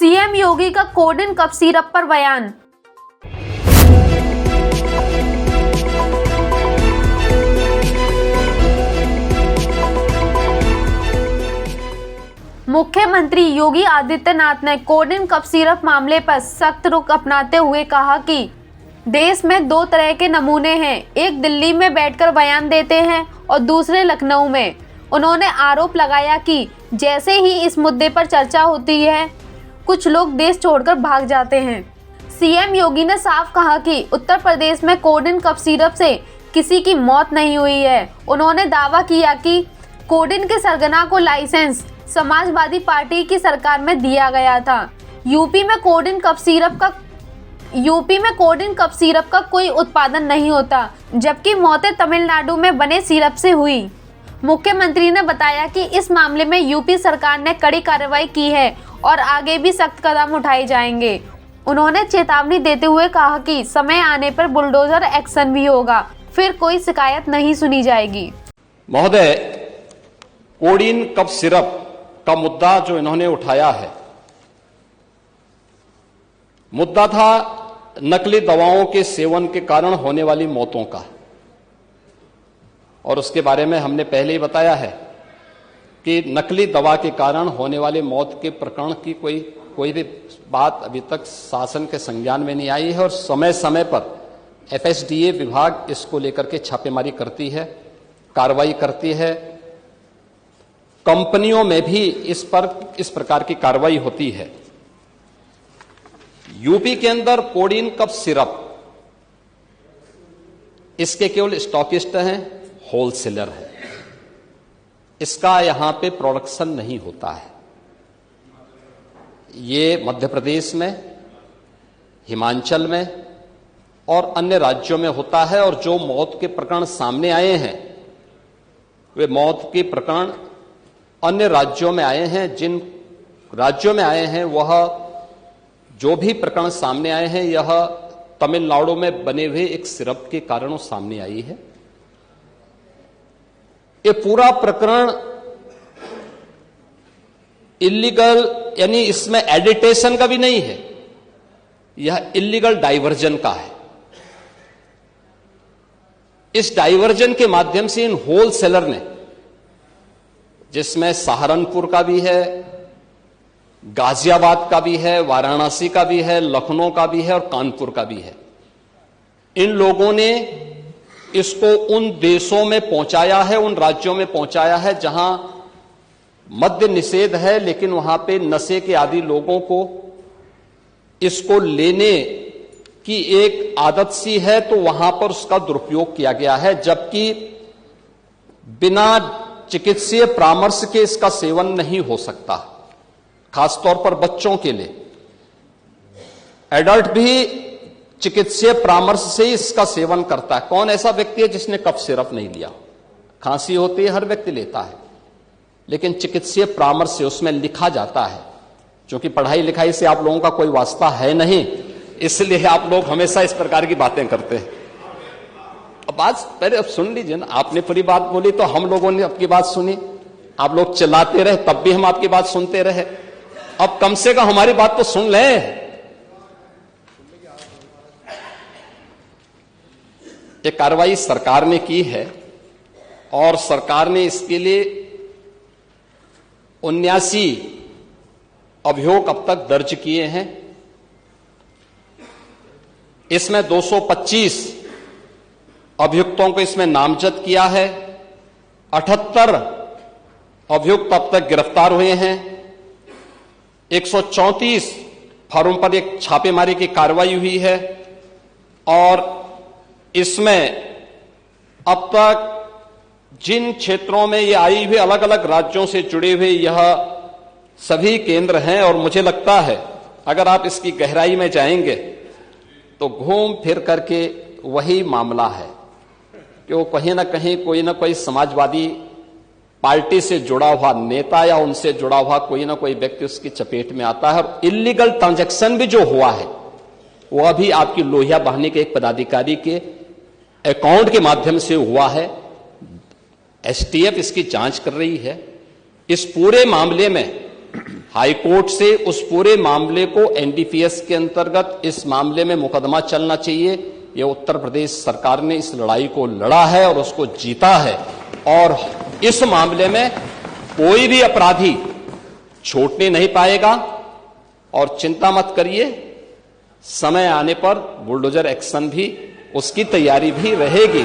CM योगी का coding cough syrup पर बयान। मुख्यमंत्री योगी आदित्यनाथ ने कोडिन कफ सिरप मामले पर सख्त रुख अपनाते हुए कहा कि देश में दो तरह के नमूने हैं, एक दिल्ली में बैठकर बयान देते हैं और दूसरे लखनऊ में। उन्होंने आरोप लगाया कि जैसे ही इस मुद्दे पर चर्चा होती है, कुछ लोग देश छोड़कर भाग जाते हैं। सीएम योगी ने साफ कहा कि उत्तर प्रदेश में कोडिन कफ सिरप से किसी की मौत नहीं हुई है। उन्होंने दावा किया कि कोडिन के सरगना को लाइसेंस समाजवादी पार्टी की सरकार में दिया गया था। यूपी में कोडिन कफ सिरप का कोई उत्पादन नहीं होता, जबकि मौतें तमिलनाडु में बने सिरप से हुई। मुख्यमंत्री ने बताया कि इस मामले में यूपी सरकार ने कड़ी कार्रवाई की है और आगे भी सख्त कदम उठाए जाएंगे। उन्होंने चेतावनी देते हुए कहा कि समय आने पर बुलडोजर एक्शन भी होगा, फिर कोई शिकायत नहीं सुनी जाएगी। महोदय, कोडिन कफ सिरप का मुद्दा जो इन्होंने उठाया है, मुद्दा था नकली दवाओं के सेवन के कारण होने वाली मौतों का, और उसके बारे में हमने पहले ही बताया है कि नकली दवा के कारण होने वाले मौत के प्रकरण की कोई भी बात अभी तक शासन के संज्ञान में नहीं आई है, और समय समय पर एफएसडीए विभाग इसको लेकर के छापेमारी करती है, कार्रवाई करती है। कंपनियों में भी इस प्रकार की कार्रवाई होती है। यूपी के अंदर कोडिन कफ सिरप इसके केवल स्टॉकिस्ट हैं, होलसेलर है, इसका यहां पे प्रोडक्शन नहीं होता है। ये मध्य प्रदेश में, हिमाचल में और अन्य राज्यों में होता है, और जो मौत के प्रकरण सामने आए हैं वे मौत के प्रकरण अन्य राज्यों में आए हैं। जिन राज्यों में आए हैं वह जो भी प्रकरण सामने आए हैं, यह तमिलनाडु में बने हुए एक सिरप के कारण सामने आई है। ये पूरा प्रकरण इलीगल, यानी इसमें एडिटेशन का भी नहीं है, यह इलीगल डाइवर्जन का है। इस डाइवर्जन के माध्यम से इन होलसेलर ने, जिसमें सहारनपुर का भी है, गाजियाबाद का भी है, वाराणसी का भी है, लखनऊ का भी है और कानपुर का भी है, इन लोगों ने इसको उन देशों में पहुंचाया है, उन राज्यों में पहुंचाया है जहां मद्य निषेध है, लेकिन वहां पे नशे के आदी लोगों को इसको लेने की एक आदत सी है, तो वहां पर उसका दुरुपयोग किया गया है, जबकि बिना चिकित्सीय परामर्श के इसका सेवन नहीं हो सकता, खासतौर पर बच्चों के लिए। एडल्ट भी चिकित्सीय परामर्श से इसका सेवन करता है। कौन ऐसा व्यक्ति है जिसने कफ सिरप नहीं लिया? खांसी होती है, हर व्यक्ति लेता है, लेकिन चिकित्सीय परामर्श से उसमें लिखा जाता है। क्योंकि पढ़ाई लिखाई से आप लोगों का कोई वास्ता है नहीं, इसलिए आप लोग हमेशा इस प्रकार की बातें करते हैं। अब बात पहले अब सुन लीजिए ना, आपने पूरी बात बोली तो हम लोगों ने आपकी बात सुनी, आप लोग चिल्लाते रहे तब भी हम आपकी बात सुनते रहे। अब कम से कम हमारी बात तो सुन लें। ये कार्रवाई सरकार ने की है और सरकार ने इसके लिए 79 अभियोग अब तक दर्ज किए हैं। इसमें 225 अभियुक्तों को इसमें नामजद किया है। 78 अभियुक्त अब तक गिरफ्तार हुए हैं। 134 फर्म पर एक छापेमारी की कार्रवाई हुई है और इसमें अब तक जिन क्षेत्रों में ये आई हुई, अलग अलग राज्यों से जुड़े हुए यह सभी केंद्र हैं। और मुझे लगता है अगर आप इसकी गहराई में जाएंगे तो घूम फिर करके वही मामला है कि वो कहीं ना कहीं कोई ना कोई समाजवादी पार्टी से जुड़ा हुआ नेता या उनसे जुड़ा हुआ कोई ना कोई व्यक्ति उसकी चपेट में आता है। और इलीगल ट्रांजैक्शन भी जो हुआ है वह भी आपकी लोहिया बहाने के एक पदाधिकारी के अकाउंट के माध्यम से हुआ है। एसटीएफ इसकी जांच कर रही है। इस पूरे मामले में हाई कोर्ट से उस पूरे मामले को एनडीपीएस के अंतर्गत इस मामले में मुकदमा चलना चाहिए। ये उत्तर प्रदेश सरकार ने इस लड़ाई को लड़ा है और उसको जीता है, और इस मामले में कोई भी अपराधी छूटने नहीं पाएगा। और चिंता मत करिए, समय आने पर बुलडोजर एक्शन भी, उसकी तैयारी भी रहेगी।